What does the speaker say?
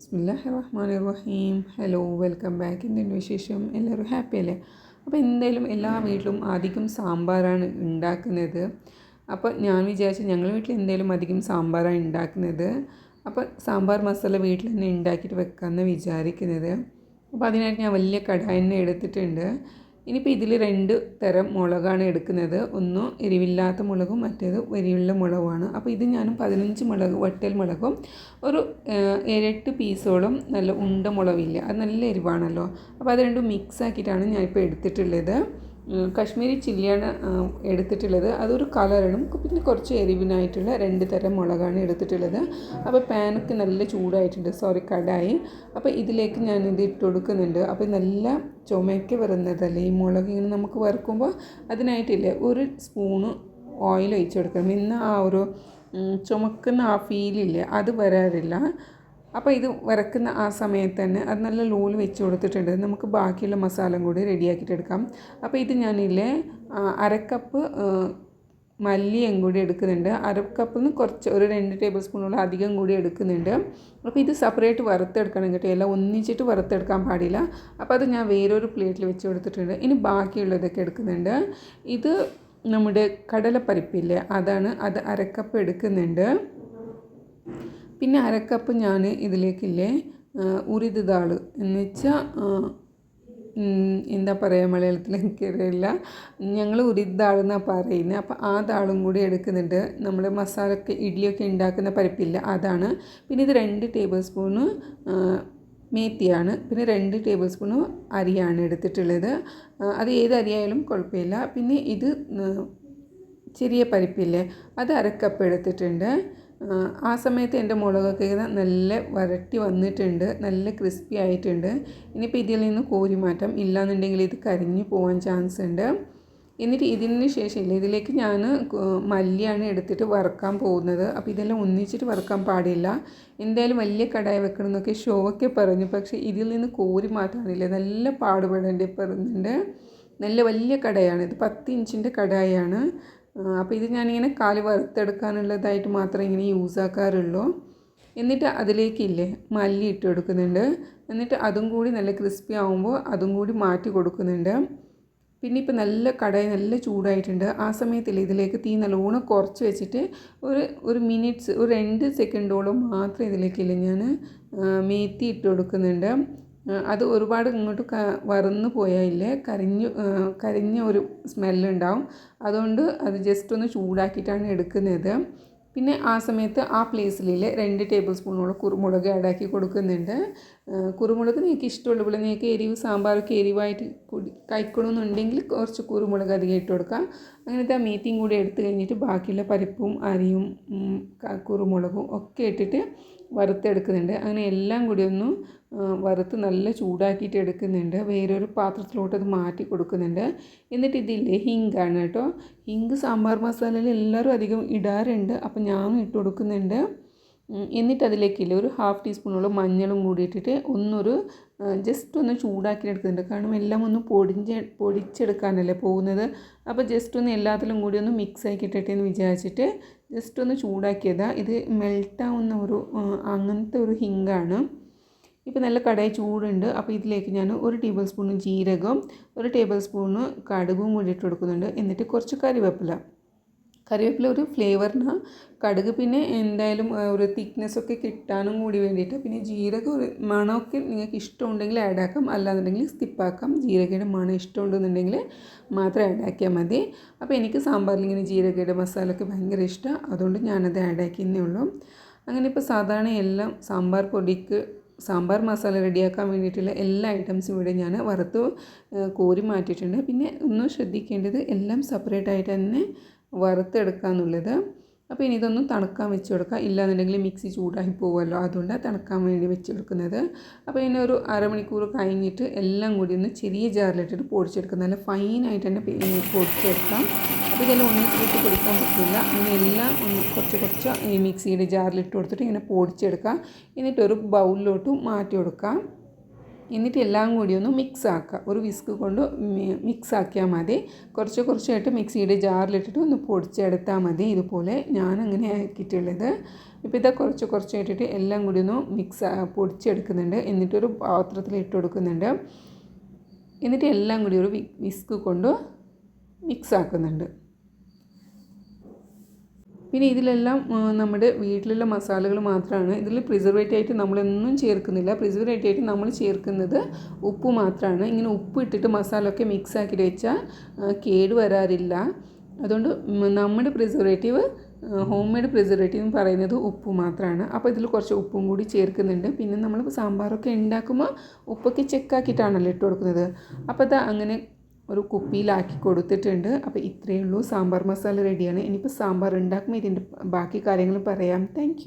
ബിസ്മില്ലാഹിർ റഹ്മാനിർ റഹീം. Hello, welcome back. എന്തുണ്ട് വിശേഷം? എല്ലാവരും ഹാപ്പി അല്ലേ? അപ്പോൾ എന്തായാലും എല്ലാ വീട്ടിലും അധികം സാമ്പാറാണ് ഉണ്ടാക്കുന്നത്. അപ്പോൾ ഞാൻ വിചാരിച്ചു ഞങ്ങളുടെ വീട്ടിൽ എന്തായാലും അധികം സാമ്പാറാണ് ഉണ്ടാക്കുന്നത്. അപ്പോൾ സാമ്പാർ മസാല വീട്ടിൽ തന്നെ ഉണ്ടാക്കിയിട്ട് വെക്കാമെന്ന് വിചാരിക്കുന്നത്. അപ്പോൾ അതിനായിട്ട് ഞാൻ വലിയ കടായി തന്നെ എടുത്തിട്ടുണ്ട്. ഇനിയിപ്പോൾ ഇതിൽ 2 തരം മുളകാണ് എടുക്കുന്നത്. ഒന്ന് എരിവില്ലാത്ത മുളകും മറ്റേത് എരിവുള്ള മുളകുമാണ്. അപ്പോൾ ഇത് ഞാൻ 15 മുളക് വറ്റൽ മുളകും ഒരു 7-8 പീസോളം നല്ല ഉണ്ട മുളകില്ല, അത് നല്ല എരിവാണല്ലോ. അപ്പോൾ അത് രണ്ടും മിക്സ് ആക്കിയിട്ടാണ് ഞാനിപ്പോൾ എടുത്തിട്ടുള്ളത്. കശ്മീരി ചില്ലിയാണ് എടുത്തിട്ടുള്ളത്. അതൊരു കളറിനും പിന്നെ കുറച്ച് എരിവിനായിട്ടുള്ള 2 തരം മുളകാണ് എടുത്തിട്ടുള്ളത്. അപ്പോൾ പാനൊക്കെ നല്ല ചൂടായിട്ടുണ്ട്, കടായി. അപ്പോൾ ഇതിലേക്ക് ഞാനിത് ഇട്ട് കൊടുക്കുന്നുണ്ട്. അപ്പോൾ നല്ല ചുമയൊക്കെ വരുന്നതല്ലേ ഈ മുളക്, ഇങ്ങനെ നമുക്ക് വറുക്കുമ്പോൾ അതിനായിട്ടില്ലേ 1 സ്പൂണ് ഓയിൽ ഒഴിച്ച് കൊടുക്കണം. ഇന്ന് ആ ഒരു ചുമക്കുന്ന ആ ഫീലില്ലേ അത് വരാറില്ല. അപ്പോൾ ഇത് വറക്കുന്ന ആ സമയത്ത് തന്നെ അത് നല്ല ലോല് വെച്ച് കൊടുത്തിട്ടുണ്ട്. നമുക്ക് ബാക്കിയുള്ള മസാല കൂടി റെഡിയാക്കിയിട്ട് എടുക്കാം. അപ്പോൾ ഇത് ഞാനില്ലേ 1/2 കപ്പ് മല്ലിയും കൂടി എടുക്കുന്നുണ്ട്. 1/2 കപ്പിൽ നിന്ന് കുറച്ച് ഒരു 2 ടേബിൾ സ്പൂണോളം അധികം കൂടി എടുക്കുന്നുണ്ട്. അപ്പോൾ ഇത് സെപ്പറേറ്റ് വറുത്തെടുക്കണം കേട്ടോ, എല്ലാം ഒന്നിച്ചിട്ട് വറുത്തെടുക്കാൻ പാടില്ല. അപ്പോൾ അത് ഞാൻ വേറൊരു പ്ലേറ്റിൽ വെച്ച് കൊടുത്തിട്ടുണ്ട്. ഇനി ബാക്കിയുള്ളതൊക്കെ എടുക്കുന്നുണ്ട്. ഇത് നമ്മുടെ കടലപ്പരിപ്പില്ലേ അതാണ്, അത് 1/2 കപ്പ് എടുക്കുന്നുണ്ട്. പിന്നെ 1/2 കപ്പ് ഞാൻ ഇതിലേക്കില്ലേ ഉരിത് ദാൾ എന്ന് വെച്ചാൽ എന്താ പറയുക മലയാളത്തിൽ എനിക്കറിയില്ല, ഞങ്ങൾ ഉരിത് ദാൾ എന്നാണ് പറയുന്നത്. അപ്പോൾ ആ ദാളും കൂടി എടുക്കുന്നുണ്ട്. നമ്മൾ മസാലയൊക്കെ ഇഡ്ഡലിയൊക്കെ ഉണ്ടാക്കുന്ന പരിപ്പില്ല അതാണ്. പിന്നെ ഇത് 2 ടേബിൾ സ്പൂണ് മേത്തിയാണ്. പിന്നെ 2 ടേബിൾ സ്പൂണ് അരിയാണ് എടുത്തിട്ടുള്ളത്. അത് ഏത് അരിയായാലും കുഴപ്പമില്ല. പിന്നെ ഇത് ചെറിയ പരിപ്പില്ലേ അത് 1/2 കപ്പ് എടുത്തിട്ടുണ്ട്. ആ സമയത്ത് എൻ്റെ മുളകൊക്കെ നല്ല വരട്ടി വന്നിട്ടുണ്ട്, നല്ല ക്രിസ്പി ആയിട്ടുണ്ട്. ഇനിയിപ്പോൾ ഇതിൽ നിന്ന് കോരി മാറ്റാം, ഇല്ലാന്നുണ്ടെങ്കിൽ ഇത് കരിഞ്ഞു പോകാൻ ചാൻസ് ഉണ്ട്. എന്നിട്ട് ഇതിന് ശേഷം ഇല്ല ഇതിലേക്ക് ഞാൻ മല്ലിയാണ് എടുത്തിട്ട് വറുക്കാൻ പോകുന്നത്. അപ്പോൾ ഇതെല്ലാം ഒന്നിച്ചിട്ട് വറുക്കാൻ പാടില്ല. എന്തായാലും വലിയ കടായി വെക്കണം എന്നൊക്കെ ഷോ ഒക്കെ പറഞ്ഞു, പക്ഷേ ഇതിൽ നിന്ന് കോരി മാറ്റാനില്ല, നല്ല പാടുപെടേണ്ടി പറയുന്നുണ്ട്. നല്ല വലിയ കടായാണ് ഇത്, 10 ഇഞ്ചിൻ്റെ കടായാണ്. അപ്പോൾ ഇത് ഞാനിങ്ങനെ കാല് വറുത്തെടുക്കാനുള്ളതായിട്ട് മാത്രമേ ഇങ്ങനെ യൂസ് ആക്കാറുള്ളൂ. എന്നിട്ട് അതിലേക്കില്ലേ മല്ലി ഇട്ട് കൊടുക്കുന്നുണ്ട്. എന്നിട്ട് അതും കൂടി നല്ല ക്രിസ്പി ആകുമ്പോൾ അതും കൂടി മാറ്റി കൊടുക്കുന്നുണ്ട്. പിന്നെ ഇപ്പോൾ നല്ല കടായി നല്ല ചൂടായിട്ടുണ്ട്. ആ സമയത്തില്ലേ ഇതിലേക്ക് തീ നല്ലോണം കുറച്ച് വെച്ചിട്ട് ഒരു മിനിറ്റ്സ് ഒരു 2 സെക്കൻഡോളം മാത്രം ഇതിലേക്കില്ലേ ഞാൻ മേത്തി ഇട്ട് കൊടുക്കുന്നുണ്ട്. അത് ഒരുപാട് ഇങ്ങോട്ട് വറന്ന് പോയാലേ കരിഞ്ഞ ഒരു സ്മെല്ലുണ്ടാവും. അതുകൊണ്ട് അത് ജസ്റ്റ് ഒന്ന് ചൂടാക്കിയിട്ടാണ് എടുക്കുന്നത്. പിന്നെ ആ സമയത്ത് ആ പ്ലേസിലെ 2 ടേബിൾ സ്പൂണോളം കുരുമുളക് ആഡാക്കി കൊടുക്കുന്നുണ്ട്. കുരുമുളക് നിങ്ങൾക്ക് ഇഷ്ടമുള്ള പോലെ, നിങ്ങൾക്ക് എരിവ് സാമ്പാറൊക്കെ എരിവായിട്ട് കഴിക്കണമെന്നുണ്ടെങ്കിൽ കുറച്ച് കുരുമുളക് അധികം ഇട്ട് കൊടുക്കാം. അങ്ങനത്തെ ആ മീറ്റിംഗ് കൂടി എടുത്തു കഴിഞ്ഞിട്ട് ബാക്കിയുള്ള പരിപ്പും അരിയും കുരുമുളകും ഒക്കെ ഇട്ടിട്ട് വറുത്തെടുക്കുന്നുണ്ട്. അങ്ങനെ എല്ലാം കൂടി ഒന്ന് വറുത്ത് നല്ല ചൂടാക്കിയിട്ട് എടുക്കുന്നുണ്ട്. വേറൊരു പാത്രത്തിലോട്ട് അത് മാറ്റി കൊടുക്കുന്നുണ്ട്. എന്നിട്ട് ഇതില്ലേ ഹിങ്കാണ് കേട്ടോ. ഹിങ്ക് സാമ്പാർ മസാലയിൽ എല്ലാവരും അധികം ഇടാറുണ്ട്, അപ്പം ഞാനും ഇട്ട് കൊടുക്കുന്നുണ്ട്. എന്നിട്ട് അതിലേക്കില്ലേ ഒരു 1/2 ടീസ്പൂണോളം മഞ്ഞളും കൂടി ഇട്ടിട്ട് ജസ്റ്റ് ഒന്ന് ചൂടാക്കി എടുക്കുന്നുണ്ട്. കാരണം എല്ലാം ഒന്ന് പൊടിച്ചെടുക്കാനല്ലേ പോകുന്നത്. അപ്പോൾ ജസ്റ്റ് ഒന്ന് എല്ലാത്തിലും കൂടി ഒന്ന് മിക്സ് ആക്കിയിട്ടെ എന്ന് വിചാരിച്ചിട്ട് ജസ്റ്റ് ഒന്ന് ചൂടാക്കിയതാണ്. ഇത് മെൽട്ടാവുന്ന അങ്ങനത്തെ ഒരു ഹിങ്കാണ്. ഇപ്പോൾ നല്ല കടായി ചൂടുണ്ട്. അപ്പോൾ ഇതിലേക്ക് ഞാൻ 1 ടേബിൾ സ്പൂൺ ജീരകം, 1 ടേബിൾ സ്പൂണ് കടുകും കൂടി ഇട്ട് കൊടുക്കുന്നുണ്ട്. എന്നിട്ട് കുറച്ച് കറിവേപ്പില ഒരു ഫ്ലേവറിന്, കടുക് പിന്നെ എന്തായാലും ഒരു തിക്നെസ്സൊക്കെ കിട്ടാനും കൂടി വേണ്ടിയിട്ട്. പിന്നെ ജീരകം ഒരു മണമൊക്കെ നിങ്ങൾക്ക് ഇഷ്ടമുണ്ടെങ്കിൽ ആഡ് ആക്കാം, അല്ലാന്നുണ്ടെങ്കിൽ സ്കിപ്പാക്കാം. ജീരകയുടെ മണം ഇഷ്ടമുണ്ടെന്നുണ്ടെങ്കിൽ മാത്രം ആഡ് ആക്കിയാൽ മതി. അപ്പോൾ എനിക്ക് സാമ്പാറിൽ ഇങ്ങനെ ജീരകയുടെ മസാലയൊക്കെ ഭയങ്കര ഇഷ്ടമാണ്, അതുകൊണ്ട് ഞാനത് ആഡ് ആക്കിയെന്നേ ഉള്ളൂ. അങ്ങനെ ഇപ്പോൾ സാധാരണ എല്ലാം സാമ്പാർ മസാല റെഡിയാക്കാൻ വേണ്ടിയിട്ടുള്ള എല്ലാ ഐറ്റംസും ഇവിടെ ഞാൻ വറുത്ത് കോരി മാറ്റിയിട്ടുണ്ട്. പിന്നെ ഒന്നും ശ്രദ്ധിക്കേണ്ടത് എല്ലാം സെപ്പറേറ്റ് ആയിട്ട് തന്നെ വറുത്തെടുക്കുക എന്നുള്ളത്. അപ്പോൾ ഇനി ഇതൊന്നും തണുക്കാൻ വെച്ച് കൊടുക്കുക, ഇല്ലാന്നുണ്ടെങ്കിൽ മിക്സി ചൂടായി പോകുമല്ലോ, അതുകൊണ്ടാണ് തണുക്കാൻ വേണ്ടി വെച്ച് കൊടുക്കുന്നത്. അപ്പോൾ ഇനി ഒരു അരമണിക്കൂർ കഴിഞ്ഞിട്ട് എല്ലാം കൂടി ഒന്ന് ചെറിയ ജാറിലിട്ടിട്ട് പൊടിച്ചെടുക്കുക. നല്ല ഫൈനായിട്ട് തന്നെ പൊടിച്ചെടുക്കാം. അപ്പോൾ ഇതെല്ലാം ഒന്നിച്ചിട്ട് പൊടിക്കാൻ പറ്റില്ല. അങ്ങനെ എല്ലാം കുറച്ച് ഈ മിക്സിയുടെ ജാറിലിട്ട് കൊടുത്തിട്ട് ഇങ്ങനെ പൊടിച്ചെടുക്കാം. എന്നിട്ടൊരു ബൗളിലോട്ട് മാറ്റി കൊടുക്കാം. എന്നിട്ട് എല്ലാം കൂടി ഒന്ന് മിക്സ് ആക്കുക. ഒരു വിസ്ക് കൊണ്ട് മിക്സ് ആക്കിയാൽ മതി. കുറച്ചായിട്ട് മിക്സിയുടെ ജാറിലിട്ടിട്ട് ഒന്ന് പൊടിച്ചെടുത്താൽ മതി. ഇതുപോലെ ഞാൻ അങ്ങനെ ആക്കിയിട്ടുള്ളത്. ഇപ്പോൾ ഇതാ കുറച്ചായിട്ടിട്ട് എല്ലാം കൂടി ഒന്ന് പൊടിച്ചെടുക്കുന്നുണ്ട്. എന്നിട്ടൊരു പാത്രത്തിൽ ഇട്ട് കൊടുക്കുന്നുണ്ട്. എന്നിട്ട് എല്ലാം കൂടി ഒരു വിസ്ക് കൊണ്ട് മിക്സ് ആക്കുന്നുണ്ട്. പിന്നെ ഇതിലെല്ലാം നമ്മുടെ വീട്ടിലുള്ള മസാലകൾ മാത്രമാണ്. ഇതിൽ പ്രിസർവേറ്റീവ് ആയിട്ട് നമ്മളൊന്നും ചേർക്കുന്നില്ല. പ്രിസർവേറ്റീവ് ആയിട്ട് നമ്മൾ ചേർക്കുന്നത് ഉപ്പ് മാത്രമാണ്. ഇങ്ങനെ ഉപ്പ് ഇട്ടിട്ട് മസാല ഒക്കെ മിക്സ് ആക്കിയിട്ട് വെച്ചാൽ കേട് വരാറില്ല. അതുകൊണ്ട് നമ്മുടെ പ്രിസർവേറ്റീവ് ഹോം മെയ്ഡ് പ്രിസർവേറ്റീവ് എന്ന് പറയുന്നത് ഉപ്പ് മാത്രമാണ്. അപ്പോൾ ഇതിൽ കുറച്ച് ഉപ്പും കൂടി ചേർക്കുന്നുണ്ട്. പിന്നെ നമ്മൾ സാമ്പാറൊക്കെ ഉണ്ടാക്കുമ്പോൾ ഉപ്പൊക്കെ ചെക്കാക്കിയിട്ടാണല്ലോ ഇട്ട് കൊടുക്കുന്നത്. അപ്പോൾ അത് അങ്ങനെ ഒരു കുപ്പിയിലാക്കി കൊടുത്തിട്ടുണ്ട്. അപ്പോൾ ഇത്രയേ ഉള്ളൂ, സാമ്പാർ മസാല റെഡിയാണ്. ഇനിയിപ്പോൾ സാമ്പാർ ഉണ്ടാക്കുമ്പോൾ ഇതിൻ്റെ ബാക്കി കാര്യങ്ങൾ പറയാം. താങ്ക്